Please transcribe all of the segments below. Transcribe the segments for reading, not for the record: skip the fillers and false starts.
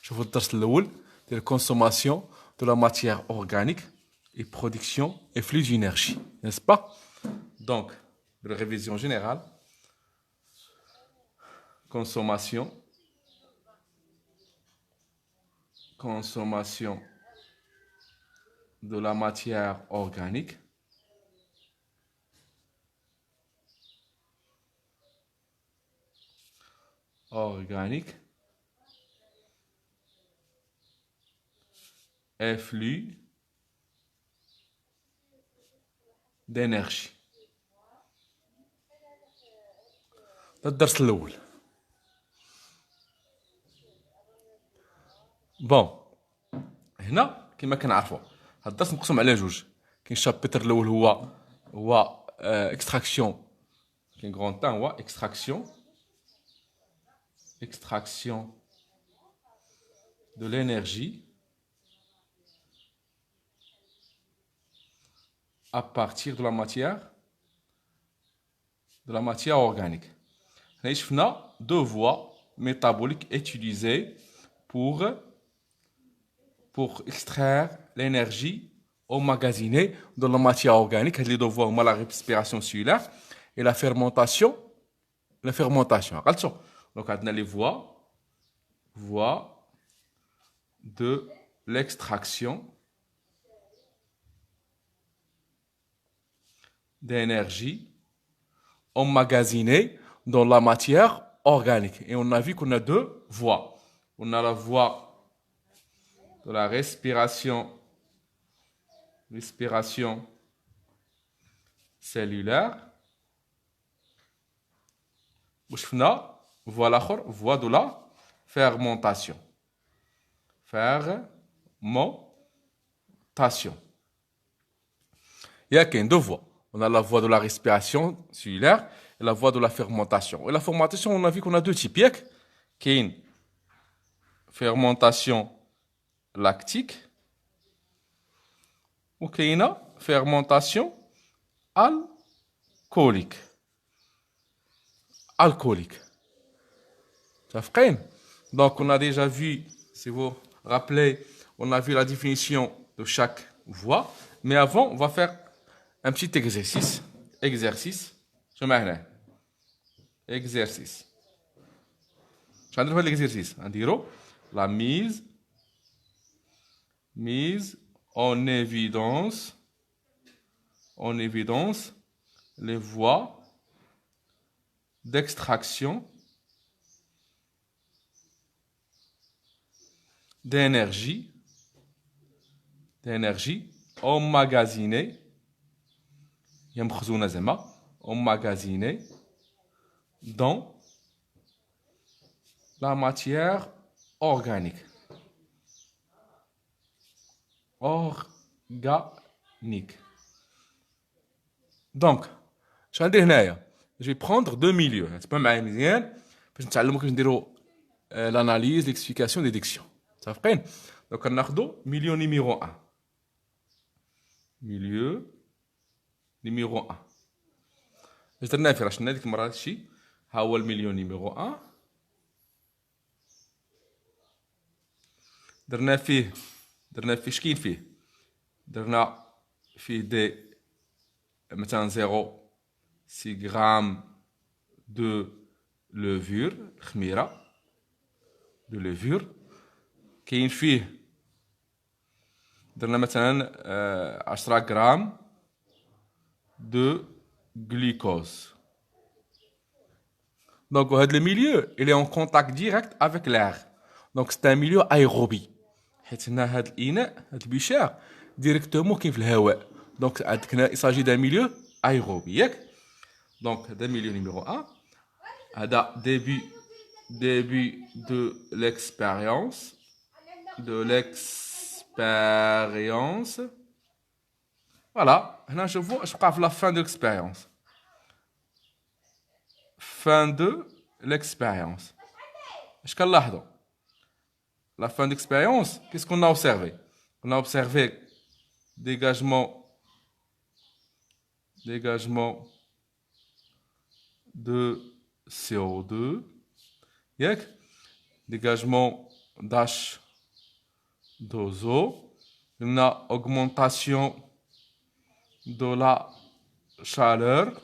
شوفوا الدرس الأول ديال consommation de la matière organique et production et flux d'énergie, n'est-ce pas? Donc, de la révision générale, consommation de la matière organique et flux d'énergie. ده الدرس الأول. بون هنا كما كنعرفوا هاد الدرس مقسوم على جوج. كاين الشابتر الأول هو اكستراكسيون. كاين غران تان هو extraction de l'énergie à partir de la matière organique. Nous avons deux voies métaboliques utilisées pour extraire l'énergie emmagasinée dans la matière organique. Les deux voies sont la respiration cellulaire et la fermentation. Donc, on a les voies de l'extraction d'énergie emmagasinée dans la matière organique. Et on a vu qu'on a deux voies. On a la voie de la respiration cellulaire. وشفنا voie l'autre, voie de la fermentation. Il y a deux voies. On a la voie de la respiration cellulaire et la voie de la fermentation. Et la fermentation, on a vu qu'on a deux types. Il y a une fermentation lactique ou il y a une fermentation alcoolique. Donc, on a déjà vu, si vous vous rappelez, on a vu la définition de chaque voie. Mais avant, on va faire un petit exercice. Je m'arrête. Exercice. Je vais faire l'exercice. On dirait la mise en évidence les voies d'extraction d'énergie emmagasinée dans la matière organique. Donc, je vais prendre deux milieux. C'est pas mal, parce que l'analyse, l'explication, la déduction. Donc, on a milieu numéro 1. Milieu numéro 1. Je vais faire le milieu numéro 1. درنا فيه شكين فيه درنا فيه دي مثلا 0.6 غرام دو لوفور خميرة دو لوفور كاين فيه درنا مثلا 10 غرام دو glucose. Donc le milieu il est en contact direct avec l'air. Donc c'est un milieu aérobie. حيت هنا هاد الإناء هاد البشار ديريكتومون كاين في الهواء. دونك عندك هنا il s'agit d'un milieu aérobie ياك. Donc هذا milieu numéro 1. هذا début de l'expérience Voilà, هنا نشوفوا اش بقى في la fin de l'expérience. Fin de l'expérience. اش كنلاحظوا la fin d'expérience, qu'est-ce qu'on a observé? On a observé dégagement de CO2, dégagement d'H2O. On a augmentation de la chaleur.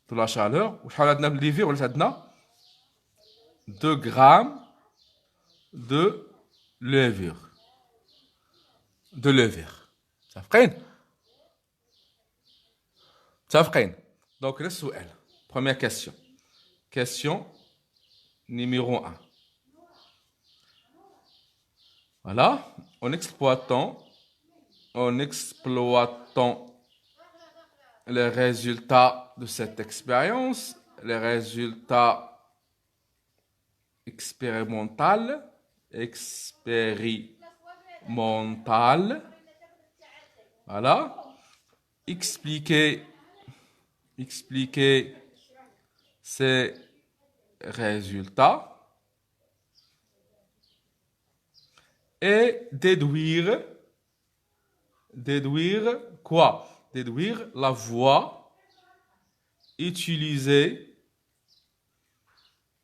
De la chaleur. وشحال عندنا بالليفير ولا عندنا 2 grammes de levure. De levure. متفقين. Donc le سؤال. Première question. Question numéro 1. Voilà, en exploitant les résultats de cette expérience, les résultats expérimentaux, voilà, expliquer ces résultats et déduire quoi? Déduire la voie utilisée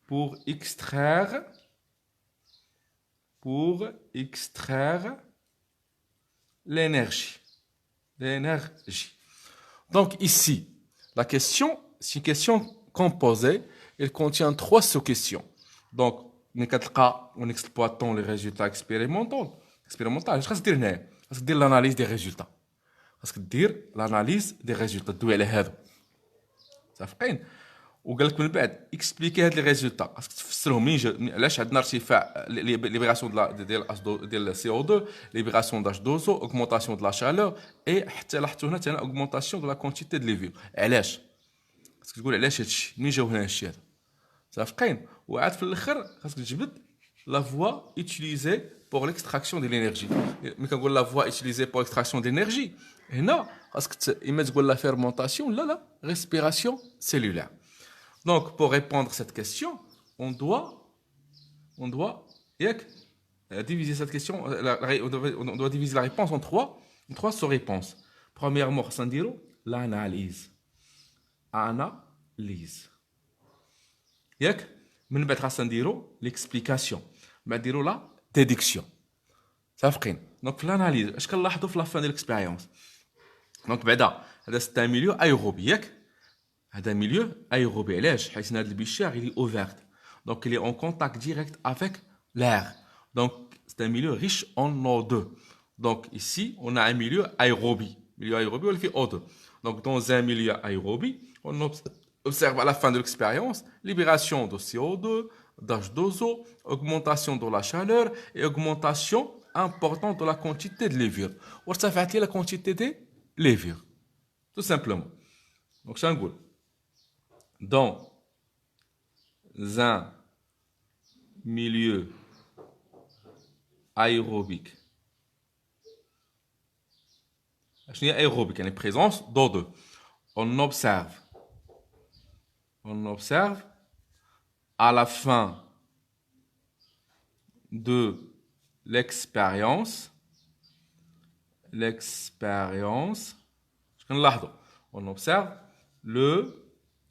pour extraire l'énergie. Donc ici, la question, c'est une question composée. Elle contient 3 sous-questions. Donc, en exploitant les résultats expérimentaux, je vais dire l'analyse des résultats. Je vais dire l'analyse des résultats. وقال لك من بعد اكسبليكي هاد لي ريزولطا خاصك تفسرهم علاش عندنا ارتفاع ليبراسيون ديال سي او 2 ليبراسيون داش دوزو اوغمونطاسيون دو لا شالور اي حتى لاحظتوا هنا حتى اوغمونطاسيون دو لا كونتيتي دو ليفير علاش خاصك تقول علاش هادشي منين جاو هنا هادشي هذا متفقين وعاد في الاخر خاصك تجبد لا فوا utiliser pour l'extraction de l'énergie ملي كنقول لا فوا utiliser pour l'extraction de l'énergie هنا خاصك اما تقول لا فيرمونطاسيون لا ريسبيراسيون سيلولار. Donc, pour répondre à cette question, on doit diviser cette question, on doit diviser la réponse en trois sous-réponses. Premièrement, l'analyse. من بعد خاصنا نديرو l'explication. بعد نديرو la déduction. متفقين. Donc, في l'analyse, اش كنلاحظوا في la fin de l'expérience. Donc, بعدا هذا c'est un milieu aérobie, ياك؟ هذا milieu aérobie علاش حيت هذا البيشار il est ouvert donc il est en contact direct avec l'air donc c'est un milieu riche en O2 donc ici on a un milieu aérobie où il fait O2 donc dans un milieu aérobie on observe à la fin de l'expérience libération de CO2 d'H2O augmentation de la chaleur et augmentation importante de la quantité de levure وارتفعت لي la quantité de levure tout simplement donc شنو نقول dans un milieu aérobique. Aérobique, une présence d'O2. On observe à la fin de l'expérience, on observe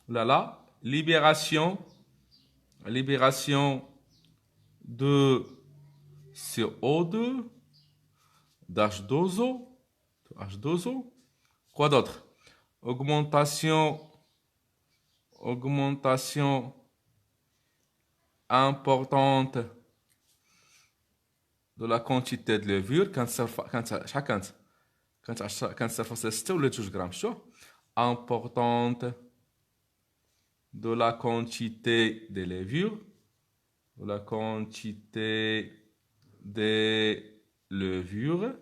la libération de CO2, d'H2O, quoi d'autre? Augmentation importante de la quantité de levure quand importante de la quantité de levure,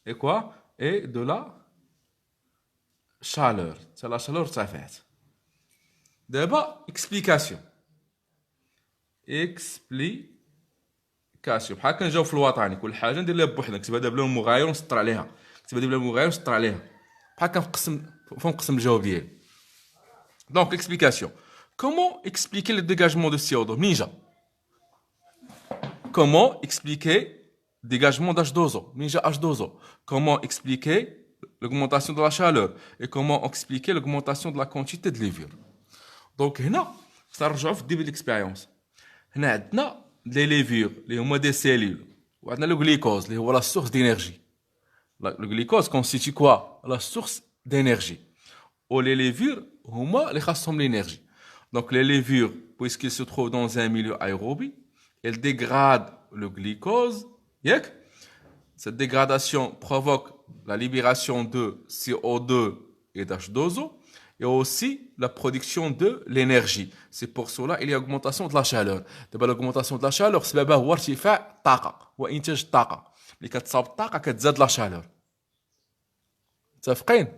et quoi? Et de la chaleur. C'est la chaleur ça fait. D'abord, explication. بحال كنجاوب في الوطني كل حاجه ندير لها بوحدها نكتبها بلا مغاير ونسطر عليها بحال كنقسم الجواب ديالي. Donc explication. Comment expliquer le dégagement de CO2 منين جا؟ Comment expliquer le dégagement d'H2O منين جا H2O? Comment expliquer l'augmentation de la chaleur et comment expliquer l'augmentation de la quantité de levure? دونك هنا نرجعوا في الديبي ديكسبيريونس. هنا عندنا لي ليفير اللي هما دي سيلول وعندنا لو غليكوز اللي هو لا سورس دينيرجي. Le glucose constitue quoi? La source d'énergie. Ou les levures, les خاصهم l'énergie. Donc les levures, puisqu'ils se trouvent dans un milieu aérobie, elles dégradent le glucose. Cette dégradation provoque la libération de CO2 et d'H2O et aussi la production de l'énergie. C'est pour cela qu'il y a augmentation de la chaleur. D'abord l'augmentation de la chaleur, c'est هو ارتفاع الطاقة وإنتاج الطاقة. اللي كتصاوب الطاقة كتزاد لا شالور. متفقين؟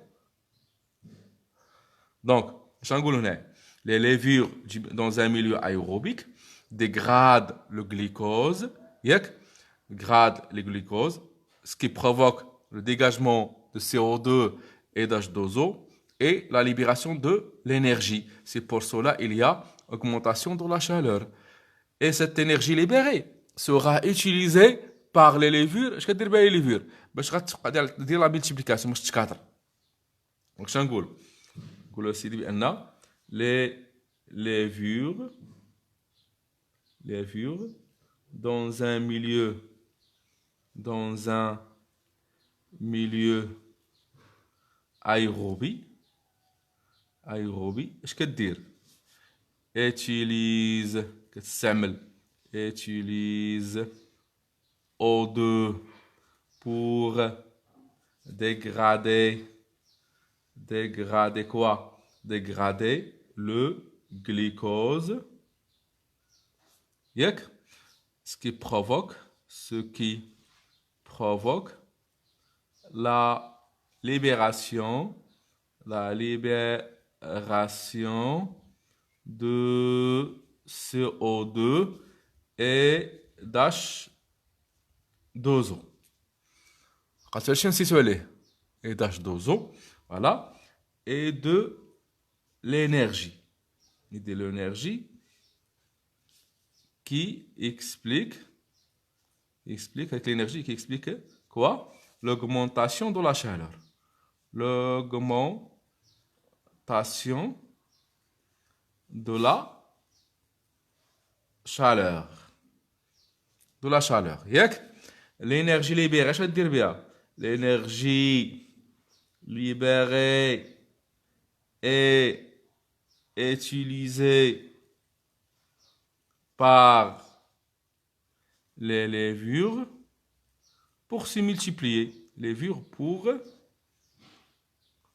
دونك اش نقولوا هنا؟ Les levures dans un milieu aérobique dégradent le glucose, dégradent le glucose, ce qui provoque le dégagement de CO2 et d'H2O et la libération de l'énergie. C'est pour cela qu'il y a augmentation de la chaleur. Et cette énergie libérée sera utilisée par les levures. اش كدير بها les levures؟ باش غتبقى دير لا ملتيبليكاسيون باش تكاثر. دونك اش نقول؟ نقولوا سيدي بان les levures dans un milieu aérobie اش كدير؟ utilise O2 pour dégrader quoi? Dégrader le glucose. Ce qui provoque la libération de CO2 et d'H2O. Et d'H2O, voilà, et de l'énergie. Et de l'énergie qui explique avec l'énergie qui explique quoi? L'augmentation de la chaleur. L'augmentation de la chaleur. L'énergie libérée, je vais te dire bien. L'énergie libérée est utilisée par les levures pour se multiplier. Levures pour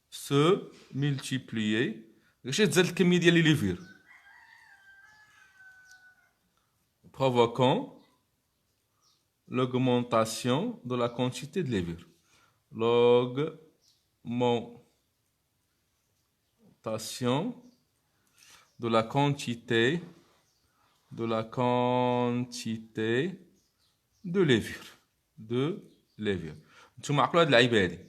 se multiplier. Je vais te dire combien de levures. Provoquant l'augmentation de la quantité de levure. L'augmentation de la quantité de levure. نتوما عقلوا هاد اللعيبه هادي.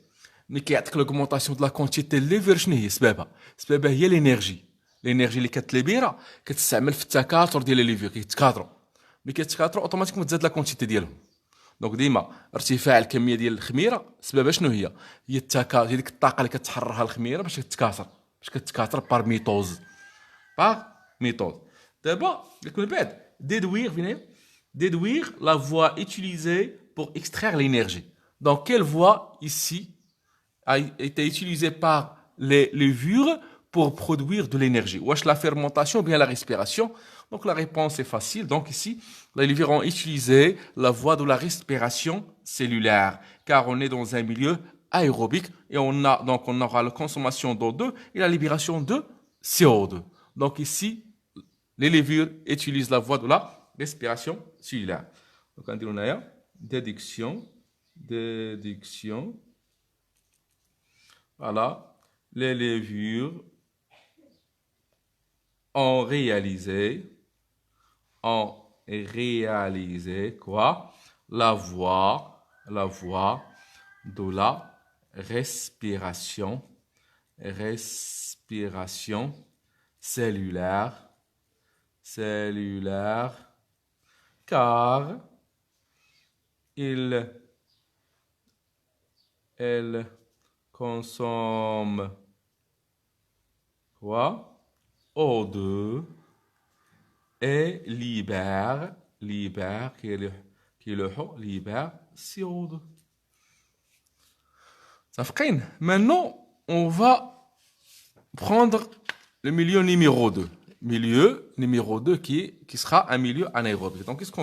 ملي كيعطيك l'augmentation de la quantité de levure شنو هي سبابها؟ سبابها هي الانرجي اللي كتليبيرا كتستعمل في التكاثر ديال لي ليفير كيتكاثروا. ملي كيتكاثروا اوتوماتيكمون تزاد لا كونتيتي ديالهم. دونك ديما ارتفاع الكميه ديال الخميره سببها شنو هي؟ هي التكاثر، هي ديك الطاقه اللي كتحررها الخميره باش كتكاثر بار ميتوز. دابا من بعد déduire la voie utilisée pour extraire l'énergie. Donc quelle voie ici a été utilisée par les levures pour produire de l'énergie? Wesh la fermentation ou bien la respiration? Donc la réponse est facile. Donc ici, les levures ont utilisé la voie de la respiration cellulaire, car on est dans un milieu aérobique et on aura la consommation d'O2 et la libération de CO2. Donc ici, les levures utilisent la voie de la respiration cellulaire. Donc on dit déduction. Voilà, les levures ont réalisé quoi? La voie de la respiration cellulaire, car elle consomme quoi? O2 et libère libère CO2. Ça fait maintenant, on va prendre le milieu numéro 2. Milieu numéro 2 qui sera un milieu anaérobique. Donc, qu'est-ce qu'on